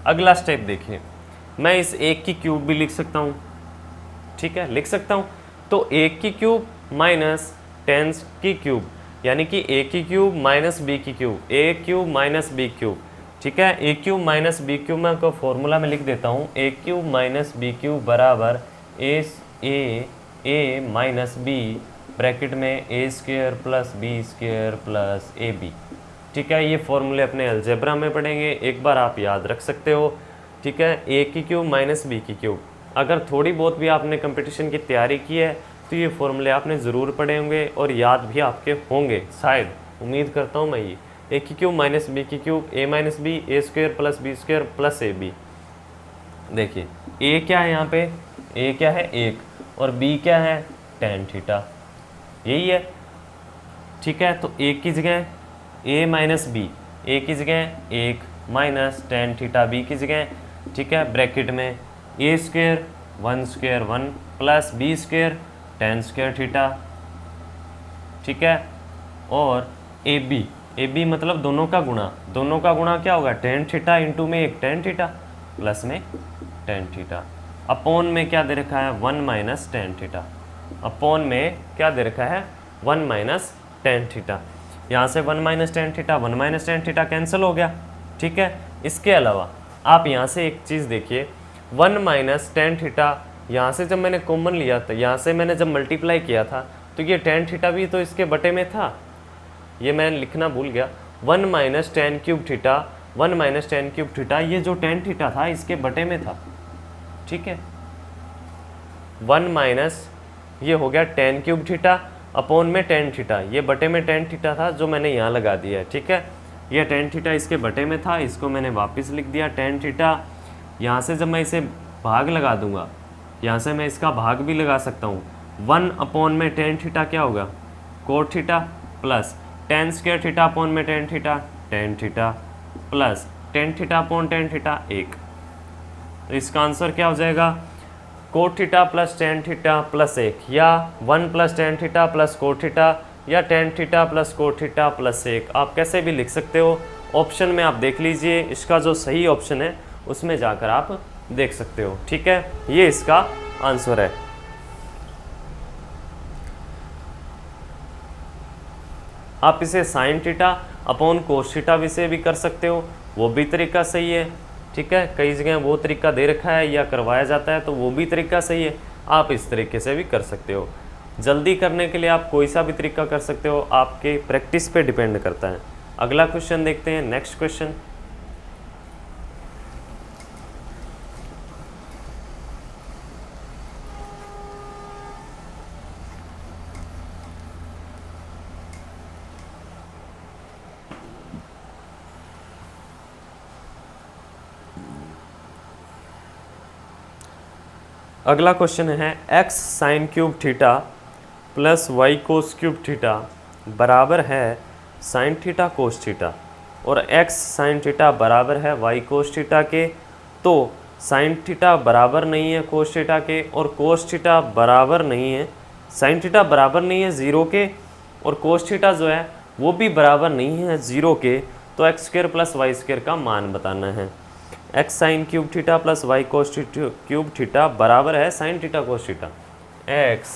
अगला स्टेप देखिए, मैं इस एक की क्यूब भी लिख सकता हूँ, ठीक है, लिख सकता हूँ। तो एक की क्यूब माइनस टेन की क्यूब, यानी कि ए की क्यूब माइनस बी की cube, A cube minus B cube, ठीक है। A cube minus B cube मैं को फॉर्मूला में लिख देता हूँ, A cube minus B cube बराबर ए माइनस बी ब्रैकेट में A square plus B square plus A B, ठीक है। ये फॉर्मूले अपने अलजेब्रा में पढ़ेंगे, एक बार आप याद रख सकते हो, ठीक है। ए की क्यूब माइनस बी की क्यूब, अगर थोड़ी बहुत भी आपने कंपटीशन की तैयारी की है तो ये फॉर्मूले आपने ज़रूर पढ़े होंगे और याद भी आपके होंगे, शायद, उम्मीद करता हूँ मैं। ये ए की क्यूब माइनस बी की cube, a minus b, a square plus B square plus A b. देखिए ए क्या है यहाँ पे, ए क्या है 1, और बी क्या है टेन थीटा, यही है, ठीक है। तो ए की जगह ए माइनस बी, ए की जगह 1 माइनस टेन थीटा बी की जगह, ठीक है, ब्रैकेट में A square 1 square 1 plus B square tan square theta, ठीक है। और ए बी मतलब दोनों का गुणा, दोनों का गुणा क्या होगा टेन थीटा इंटू में एक टेन थीटा प्लस में टेन थीटा, अपॉन में क्या दे रखा है 1 माइनस टेन थीटा, अपॉन में क्या दे रखा है 1 माइनस टेन थीटा। यहाँ से 1 minus ten theta 1 minus tan theta cancel हो गया, ठीक है। इसके अलावा आप यहाँ से एक चीज़ देखिए, 1 माइनस टेन थीटा यहाँ से जब मैंने कॉमन लिया था, यहाँ से मैंने जब मल्टीप्लाई किया था तो ये टेन थीटा भी तो इसके बटे में था, ये मैं लिखना भूल गया। 1 minus ten cube theta, 1 minus ten cube theta, ये जो टेन थीटा था इसके बटे में था, ठीक है। 1 माइनस ये हो गया टेन क्यूब थीटा अपॉन में टेन थीटा, ये बटे में टेन थीटा था जो मैंने यहाँ लगा दिया है, ठीक है। ये टेन थीटा इसके बटे में था, इसको मैंने वापस लिख दिया टेन थीटा। यहाँ से जब मैं इसे भाग लगा दूंगा, यहाँ से मैं इसका भाग भी लगा सकता हूँ, 1 अपॉन में टेन थीटा क्या होगा cot theta plus tan square theta upon में tan theta plus tan theta upon tan theta 1, तो इसका आंसर क्या हो जाएगा, cot theta plus tan theta plus 1, या 1 plus tan theta plus cot theta, या tan theta plus cot theta plus 1। आप कैसे भी लिख सकते हो। ऑप्शन में आप देख लीजिए, इसका जो सही ऑप्शन है उसमें जाकर आप देख सकते हो। ठीक है, ये इसका आंसर है। आप इसे sine theta upon cos theta भी से भी कर सकते हो, वो भी तरीका सही है। ठीक है, कई जगह वो तरीका दे रखा है या करवाया जाता है तो वो भी तरीका सही है, आप इस तरीके से भी कर सकते हो। जल्दी करने के लिए आप कोई सा भी तरीका कर सकते हो, आपके प्रैक्टिस पे डिपेंड करता है। अगला क्वेश्चन देखते हैं, नेक्स्ट क्वेश्चन। अगला क्वेश्चन है x sine cube theta plus y cos cube theta बराबर है साइन थीटा कोस थीटा, और एक्स साइन थीटा बराबर है वाई कोस थीटा के। तो साइन थीटा बराबर नहीं है कोस थीटा के, और कोस थीटा बराबर नहीं है, साइन थीटा बराबर नहीं है 0 के, और कोस थीटा जो है वो भी बराबर नहीं है 0 के। तो x square plus y square का मान बताना है। X sine cube theta plus y cos cube theta बराबर है sine theta cos theta. X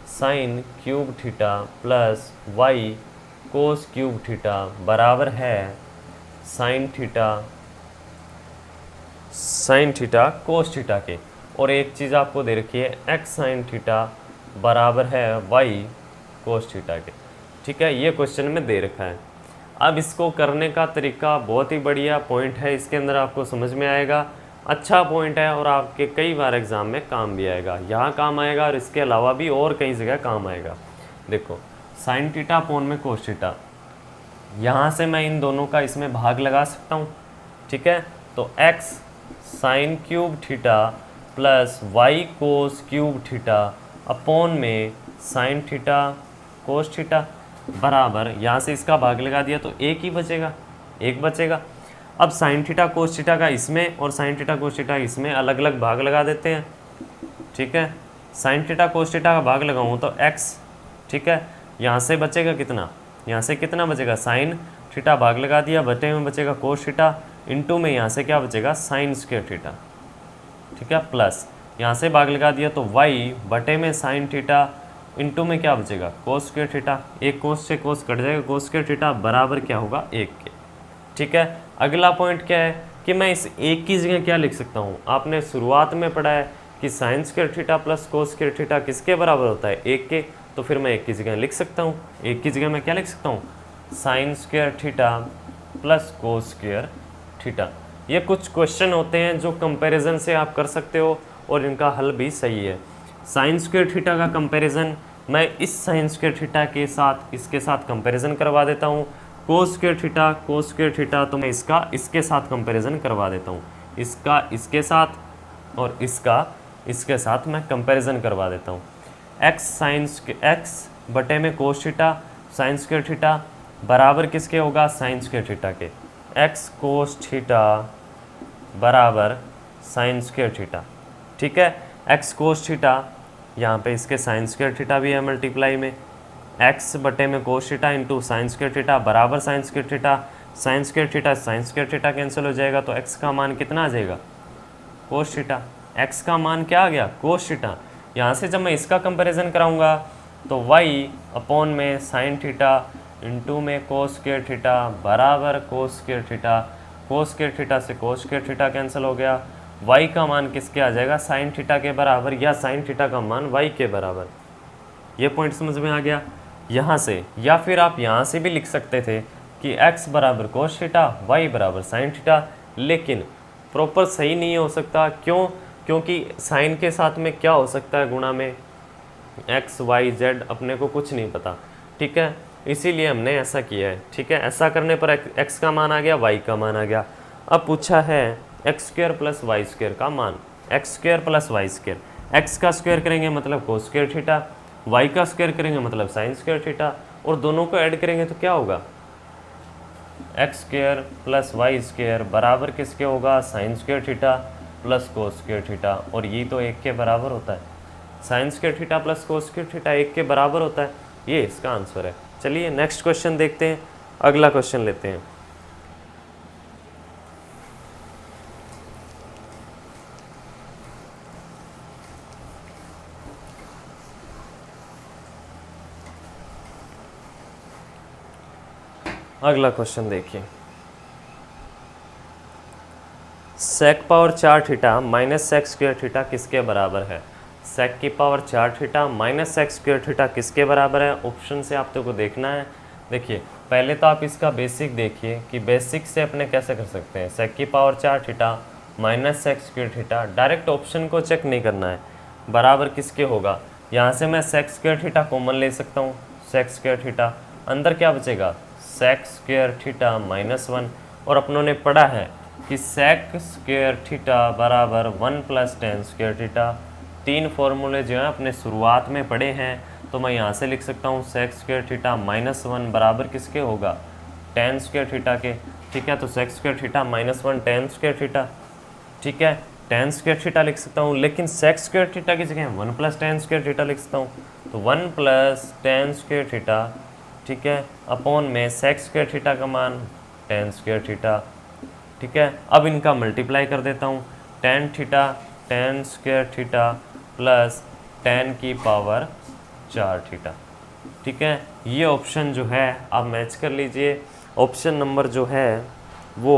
sine cube theta plus y cos cube theta बराबर है साइन थीटा कोस थीटा के। और एक चीज़ आपको दे रखी है, एक्स साइन थीटा बराबर है वाई कोस थीटा के। ठीक है, ये क्वेश्चन में दे रखा है। अब इसको करने का तरीका बहुत ही बढ़िया पॉइंट है, इसके अंदर आपको समझ में आएगा, अच्छा पॉइंट है और आपके कई बार एग्ज़ाम में काम भी आएगा। यहाँ काम आएगा और इसके अलावा भी और कई जगह काम आएगा। देखो साइन थीटा अपॉन में कोस थीटा, यहाँ से मैं इन दोनों का इसमें भाग लगा सकता हूँ। ठीक है, तो x sine cube theta plus y cos cube theta upon में साइन थीटा कोस थीटा बराबर, यहाँ से इसका भाग लगा दिया तो एक ही बचेगा, एक बचेगा। अब साइन थीटा कोस थीटा का इसमें और साइन थीटा कोस थीटा इसमें अलग अलग भाग लगा देते हैं। ठीक है, साइन थीटा कोस थीटा का भाग लगाऊँ तो x, ठीक है, यहाँ से बचेगा कितना, यहाँ से कितना बचेगा, साइन थीटा भाग लगा दिया, बटे में बचेगा कोस थीटा, इंटू में यहाँ से क्या बचेगा, साइन स्क्वायर थीटा। ठीक है, प्लस यहाँ से भाग लगा दिया तो y बटे में साइन थीटा, इंटू में क्या बचेगा, कोस स्क्वायर थीटा। एक कोस से कोस कट जाएगा, कोस स्क्वायर थीटा बराबर क्या होगा, 1 के। ठीक है, अगला पॉइंट क्या है कि मैं इस एक की जगह क्या लिख सकता हूँ। आपने शुरुआत में पढ़ा है कि sign square theta plus cos square theta किसके बराबर होता है, 1 के। तो फिर मैं एक की जगह लिख सकता हूँ, एक की जगह मैं क्या लिख सकता हूँ, sign square theta plus cos square theta. ये कुछ क्वेश्चन होते हैं जो कंपैरिजन से आप कर सकते हो और इनका हल भी सही है। साइन स्क्वायर थीटा का कंपैरिजन मैं इस साइन स्क्वायर थीटा के साथ इसके साथ कंपैरिजन करवा देता हूँ। कोस स्क्वायर थीटा तो मैं इसका इसके साथ कंपैरिजन करवा देता हूँ, इसका इसके साथ और इसका इसके साथ मैं कंपैरिजन करवा देता हूँ। एक्स बटे में cos theta sine square theta बराबर किसके होगा, साइन स्क्वायर थीटा के। एक्स कोस थीटा बराबर साइन स्क्वायर थीटा। ठीक है, एक्स कोस थीटा, यहाँ पे इसके साइन स्क्वायर थीटा भी है मल्टीप्लाई में, एक्स बटे में cos theta into sine square theta बराबर sine square theta. Sine square theta cancel हो जाएगा तो एक्स का मान कितना आ जाएगा, कोस थीटा। एक्स का मान क्या आ गया, कोस थीटा। यहाँ से जब मैं इसका कंपैरिजन कराऊंगा तो वाई अपॉन में साइन थीटा इंटू में कोस स्क्वायर थीटा बराबर कोस स्क्वायर थीटा। कोस स्क्वायर थीटा से कोस स्क्वायर थीटा कैंसिल हो गया, y का मान किसके आ जाएगा, साइन थीटा के बराबर, या साइन थीटा का मान y के बराबर। ये पॉइंट समझ में आ गया यहाँ से। या फिर आप यहाँ से भी लिख सकते थे कि x बराबर कोस थीटा, y बराबर साइन थीटा, लेकिन प्रॉपर सही नहीं हो सकता। क्यों, क्योंकि साइन के साथ में क्या हो सकता है गुणा में, x y z अपने को कुछ नहीं पता। ठीक है, इसीलिए हमने ऐसा किया है। ठीक है, ऐसा करने पर x का मान आ गया, y का मान आ गया। अब पूछा है x square plus y square का मान, x square plus y square, x का स्क्वायर करेंगे मतलब कोस स्क्वायर थीटा, वाई का स्क्वायर करेंगे मतलब साइन स्क्वायर थीटा, और दोनों को ऐड करेंगे तो क्या होगा, x square plus y square बराबर किसके होगा, sine square theta. Plus cos square theta, और ये तो 1 के बराबर होता है। Sine square theta plus cos square theta 1 के बराबर होता है, ये इसका आंसर है। चलिए नेक्स्ट क्वेश्चन देखते हैं, अगला क्वेश्चन लेते हैं। अगला क्वेश्चन देखिए, sec power 4 theta minus sec square theta किसके बराबर है? सेक की power 4 theta minus sec square theta किसके बराबर है? ऑप्शन से आप को देखना है। देखिए पहले तो आप इसका बेसिक देखिए कि बेसिक से अपने कैसे कर सकते हैं। सेक की power 4 theta minus sec square theta, direct option को चेक नहीं करना है, बराबर किसके होगा। यहाँ से मैं सेक स्क्वायर थीटा कॉमन ले सकता हूँ, सेक स्क्वायर थीटा, अंदर क्या बचेगा सेक स्क्वायर थीटा माइनस 1, और अपनों ने पढ़ा है कि सेक स्क्वायर थीटा बराबर 1 प्लस टेन स्क्वायर थीटा। 3 फॉर्मूले जो हैं अपने शुरुआत में पढ़े हैं, तो मैं यहाँ से लिख सकता हूँ सेक स्क्वायर थीटा माइनस 1 बराबर किसके होगा टेन स्क्वायर थीटा के। ठीक है, तो sec square theta minus 1 tan square theta, ठीक है, टेन स्क्वायर थीटा लिख सकता हूँ, लेकिन सेक स्क्वायर थीटा की जगह 1 प्लस टेन स्क्वायर थीटा लिख सकता हूँ, तो 1 प्लस टेन स्क्वायर थीटा, ठीक है, अपॉन में सेक स्क्वायर थीटा का मान टेन स्क्वायर थीटा। ठीक है, अब इनका मल्टीप्लाई कर देता हूँ, tan theta tan square theta plus ten की पावर 4 थीटा। ठीक है, ये ऑप्शन जो है आप मैच कर लीजिए, ऑप्शन नंबर जो है वो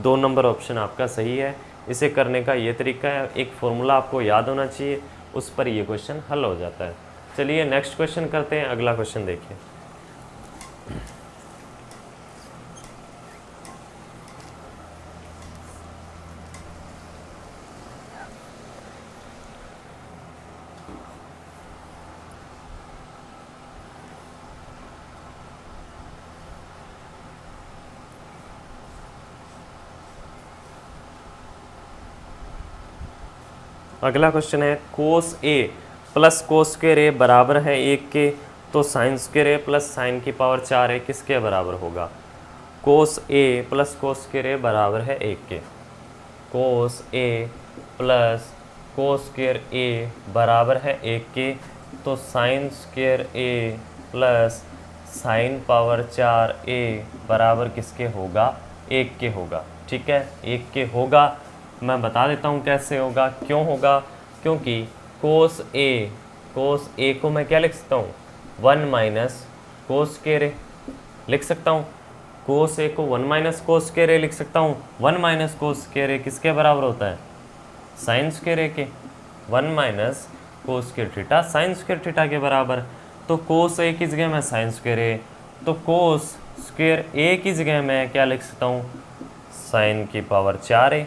2 नंबर ऑप्शन आपका सही है। इसे करने का ये तरीका है, एक फॉर्मूला आपको याद होना चाहिए, उस पर ये क्वेश्चन हल हो जाता है। चलिए नेक्स्ट क्वेश्चन करते हैं, अगला क्वेश्चन देखिए। अगला क्वेश्चन है कोस ए प्लस कोस स्क्वायर ए बराबर है 1 के, तो साइन स्क्वायर ए प्लस साइन की पावर 4 ए किसके बराबर होगा? कोस ए प्लस कोस स्क्वायर ए बराबर है 1 के, कोस ए प्लस कोस स्क्वायर ए बराबर है 1 के, तो साइन स्क्वायर ए प्लस साइन पावर 4 ए बराबर किसके होगा? 1 के होगा। ठीक है, 1 के होगा, मैं बता देता हूँ कैसे होगा, क्यों होगा, क्योंकि कोस ए को मैं क्या लिख सकता हूँ 1 माइनस कोस स्क्वायर ए लिख सकता हूँ, कोस ए को 1 माइनस कोस स्क्वायर ए लिख सकता हूँ। 1 माइनस कोस स्क्वायर ए किसके बराबर होता है? साइन स्क्वायर ए के, 1 minus cos square theta sine square theta के बराबर। तो कोस ए की जगह मैं साइन स्क्वायर ए, तो कोस स्क्वायर ए की जगह मैं क्या लिख सकता हूँ साइन की पावर 4 ए।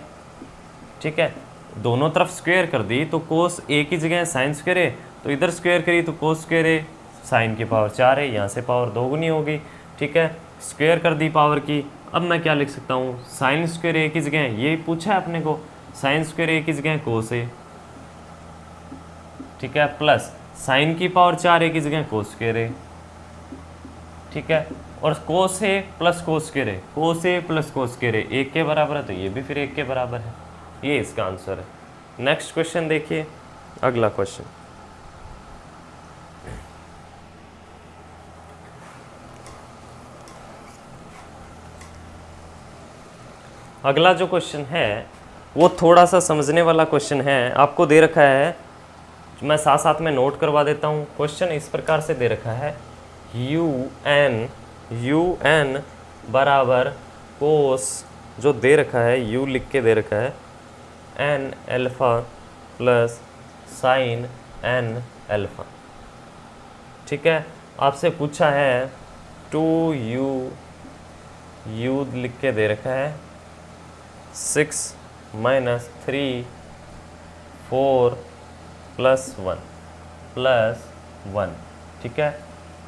ठीक है, दोनों तरफ स्क्वायर कर दी, तो कोस ए की जगह साइन स्क्वायर ए, तो इधर स्क्वायर करी तो कोस स्क्वायर ए साइन की पावर 4 है, यहाँ से पावर 2 गुनी होगी। ठीक है, स्क्वायर कर दी पावर की, अब मैं क्या लिख सकता हूँ साइन स्क्वायर ए की जगह, ये पूछा है अपने को, साइन स्क्वायर ए की जगह कोस ए, ठीक है, प्लस साइन की पावर 4 ए की जगह कोस स्क्वायर ए। ठीक है, और कोस ए प्लस कोस स्क्वायर ए, कोस ए प्लस कोस स्क्वायर ए 1 के बराबर है, तो ये भी फिर 1 के बराबर है, ये इसका आंसर है। नेक्स्ट क्वेश्चन देखिए, अगला क्वेश्चन, अगला जो क्वेश्चन है वो थोड़ा सा समझने वाला क्वेश्चन है, आपको दे रखा है, मैं साथ साथ में नोट करवा देता हूँ। क्वेश्चन इस प्रकार से दे रखा है, यू एन बराबर कोस, जो दे रखा है यू लिख के दे रखा है, n alpha plus sine n alpha. ठीक है, आपसे पूछा है 2u, यू लिख के दे रखा है 6 माइनस 3 4 प्लस 1 ठीक है,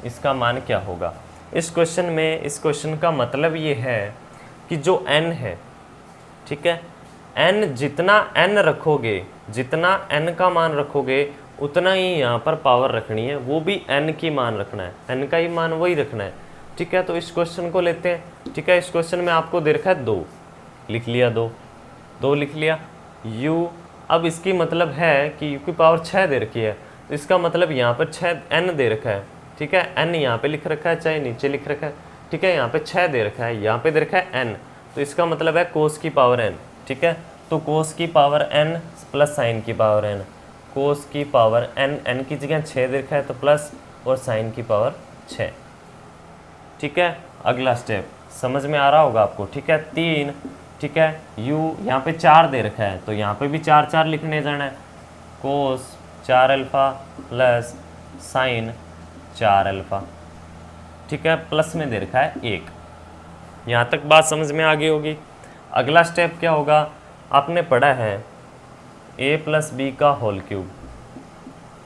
इसका मान क्या होगा? इस क्वेश्चन में, इस क्वेश्चन का मतलब ये है कि जो n है, ठीक है, n जितना n रखोगे, जितना n का मान रखोगे उतना ही यहाँ पर पावर रखनी है, वो भी n की मान रखना है, n का ही मान वही रखना है। ठीक है, तो इस क्वेश्चन को लेते हैं। ठीक है, इस क्वेश्चन में आपको दे रखा है 2, लिख लिया 2 लिख लिया, u, अब इसकी मतलब है कि u की पावर 6 दे रखी है, तो इसका मतलब यहाँ पर 6 n दे रखा है, ठीक है। n यहाँ पे लिख रखा है, चाहे नीचे लिख रखा है, ठीक है। यहाँ पे 6 दे रखा है, यहाँ पे दे रखा है n, तो इसका मतलब है कोस की पावर n, ठीक है। तो कोस की पावर n प्लस साइन की पावर n, कोस की पावर n की जगह 6 दे रखा है तो प्लस, और साइन की पावर 6, ठीक है। अगला स्टेप समझ में आ रहा होगा आपको, ठीक है। 3, ठीक है। u यहाँ पे 4 दे रखा है, तो यहाँ पे भी 4 4 लिखने जाना है, कोस 4 अल्फ़ा प्लस साइन 4 अल्फ़ा, ठीक है। प्लस में दे रखा है 1। यहाँ तक बात समझ में आ गई होगी। अगला स्टेप क्या होगा, आपने पढ़ा है a प्लस बी का होल क्यूब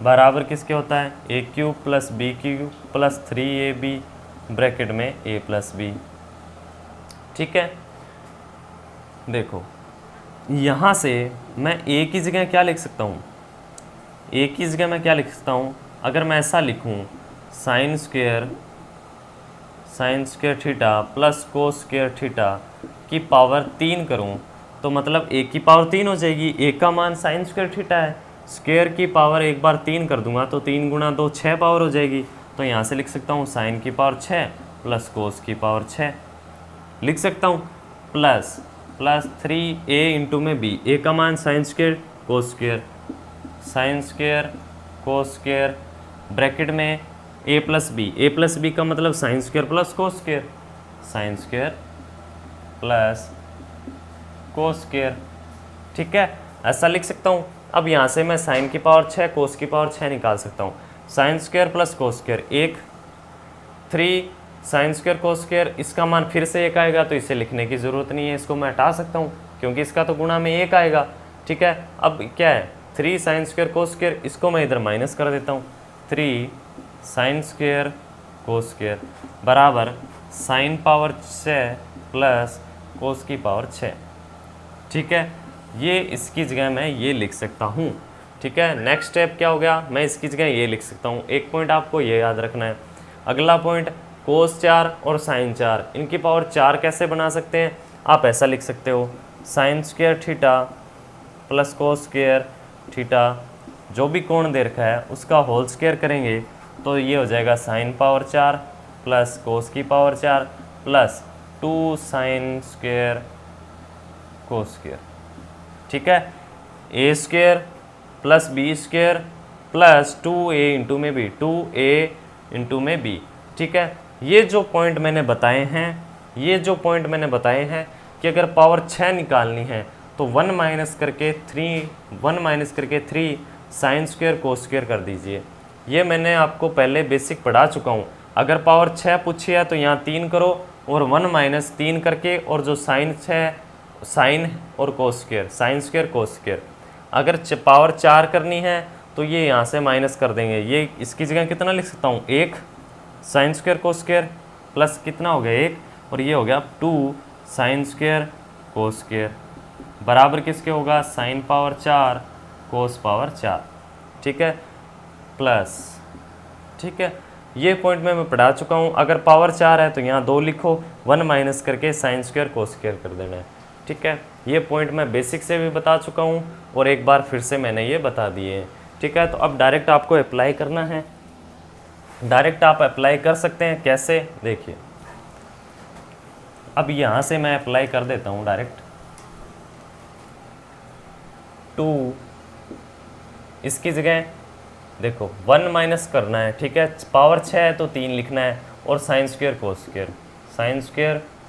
बराबर किसके होता है, A cube plus B cube plus 3ab bracket में a प्लस बी, ठीक है। देखो यहाँ से मैं a की जगह क्या लिख सकता हूँ, a की जगह मैं क्या लिख सकता हूँ, अगर मैं ऐसा लिखूँ sign square theta plus cos square theta की पावर 3 करूँ, तो मतलब a की पावर 3 हो जाएगी। a का मान साइन स्क्वायर थीटा है, स्क्वायर की पावर एक बार 3 कर दूंगा तो 3 गुणा 2 6 पावर हो जाएगी। तो यहाँ से लिख सकता हूँ साइन की पावर 6 प्लस कोस की पावर 6 लिख सकता हूँ, प्लस 3a इंटू में b, a का मान sign square cos square bracket में a प्लस बी का मतलब sine square plus cos square, ठीक है। ऐसा लिख सकता हूँ। अब यहाँ से मैं साइन की पावर 6 कोस की पावर 6 निकाल सकता हूँ, sine square plus cos square 1, 3 sign square cos square, इसका मान फिर से 1 आएगा, तो इसे लिखने की ज़रूरत नहीं है, इसको मैं हटा सकता हूँ क्योंकि इसका तो गुणा में 1 आएगा, ठीक है। अब क्या है 3 साइन स्क्वायर कोस स्क्वायर, इसको मैं इधर माइनस कर देता हूँ, 3 साइन स्क्वायर कोस स्क्वायर बराबर साइन पावर 6 प्लस कोस की पावर 6, ठीक है। ये इसकी जगह मैं ये लिख सकता हूँ, ठीक है। नेक्स्ट स्टेप क्या हो गया, मैं इसकी जगह ये लिख सकता हूँ। एक पॉइंट आपको ये याद रखना है। अगला पॉइंट कोस 4 और साइन 4, इनकी पावर 4 कैसे बना सकते हैं, आप ऐसा लिख सकते हो sign square theta plus cos square theta, जो भी कोण दे रखा है उसका होल स्क्वायर करेंगे तो ये हो जाएगा साइन पावर 4 प्लस कोस की power 4 plus 2 sine square cos square, ठीक है। A square plus B square plus 2a into में बी, 2a इंटू में बी, ठीक है। ये जो पॉइंट मैंने बताए हैं कि अगर पावर 6 निकालनी है तो 1 माइनस करके 3 साइन स्क्वायर कोस स्क्वायर कर दीजिए। ये मैंने आपको पहले बेसिक पढ़ा चुका हूँ। अगर पावर 6 पूछी है तो यहाँ 3 करो और 1 माइनस 3 करके, और जो साइन 6 साइन और cos square, sign square cos square. अगर पावर 4 करनी है तो ये यहाँ से माइनस कर देंगे, ये इसकी जगह कितना लिख सकता हूँ 1 sign square cos square plus कितना हो गया 1, और ये हो गया 2 साइन स्क्वायर कोस स्क्वायर बराबर किसके होगा साइन पावर 4 कोस पावर 4, ठीक है, प्लस, ठीक है। ये पॉइंट मैं पढ़ा चुका हूँ। अगर पावर 4 है तो यहाँ 2 लिखो, 1 माइनस करके साइन स्क्वायर कोस स्क्वायर कर देना है, ठीक है। ये पॉइंट मैं बेसिक से भी बता चुका हूँ और एक बार फिर से मैंने ये बता दिए हैं, ठीक है। तो अब डायरेक्ट आपको अप्लाई करना है, डायरेक्ट आप अप्लाई कर सकते हैं। कैसे, देखिए अब यहाँ से मैं अप्लाई कर देता हूँ डायरेक्ट, 2 इसकी जगह देखो 1 माइनस करना है, ठीक है। पावर 6 है तो 3 लिखना है और sign square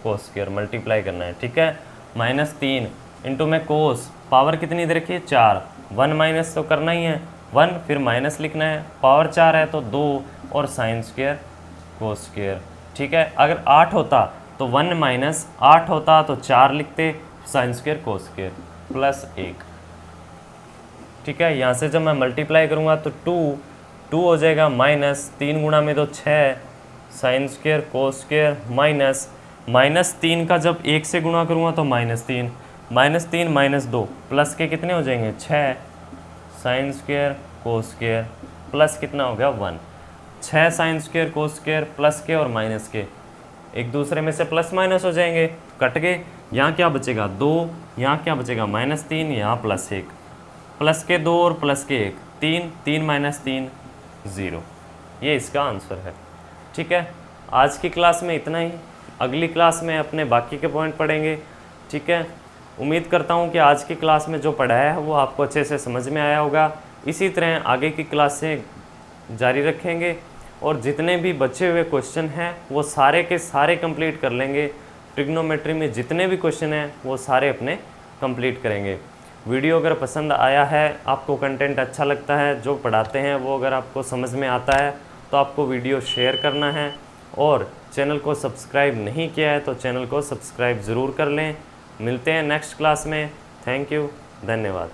cos square multiply करना है, ठीक है। -3 इंटू में कोस, पावर कितनी दे रखी है 4, 1 माइनस तो करना ही है, 1 फिर माइनस लिखना है, पावर 4 है तो 2 और साइन स्क्वायर कोस स्क्वायर, ठीक है। अगर 8 होता तो 1 माइनस 8 होता तो 4 लिखते, sign square cos square plus 1, ठीक है। यहाँ से जब मैं मल्टीप्लाई करूँगा तो 2 हो जाएगा, -3 गुणा में तो 6 साइन स्क्वायर कोस स्क्वायर -3 का जब 1 से गुणा करूँगा तो -3 -2 प्लस के कितने हो जाएंगे 6 sign square cos square plus कितना हो गया 1, 6 sign square cos square plus के और माइनस के एक दूसरे में से प्लस माइनस हो जाएंगे कट गए, यहाँ क्या बचेगा 2, यहाँ क्या बचेगा -3, यहाँ +1, प्लस के 2 और प्लस के 1 3, 3 - 3 0। ये इसका आंसर है। ठीक है, आज की क्लास में इतना ही। अगली क्लास में अपने बाकी के पॉइंट पढ़ेंगे। ठीक है, उम्मीद करता हूँ कि आज की क्लास में जो पढ़ाया है वो आपको अच्छे से समझ में आया होगा। इसी तरह आगे की क्लासें जारी रखेंगे और जितने भी बचे हुए क्वेश्चन हैं वो सारे के सारे कंप्लीट कर लेंगे। ट्रिग्नोमेट्री में जितने भी क्वेश्चन हैं वो सारे अपने कंप्लीट करेंगे। वीडियो अगर पसंद आया है, आपको कंटेंट अच्छा लगता है, जो पढ़ाते हैं वो अगर आपको समझ में आता है तो आपको वीडियो शेयर करना है, और चैनल को सब्सक्राइब नहीं किया है तो चैनल को सब्सक्राइब ज़रूर कर लें। मिलते हैं नेक्स्ट क्लास में। थैंक यू, धन्यवाद।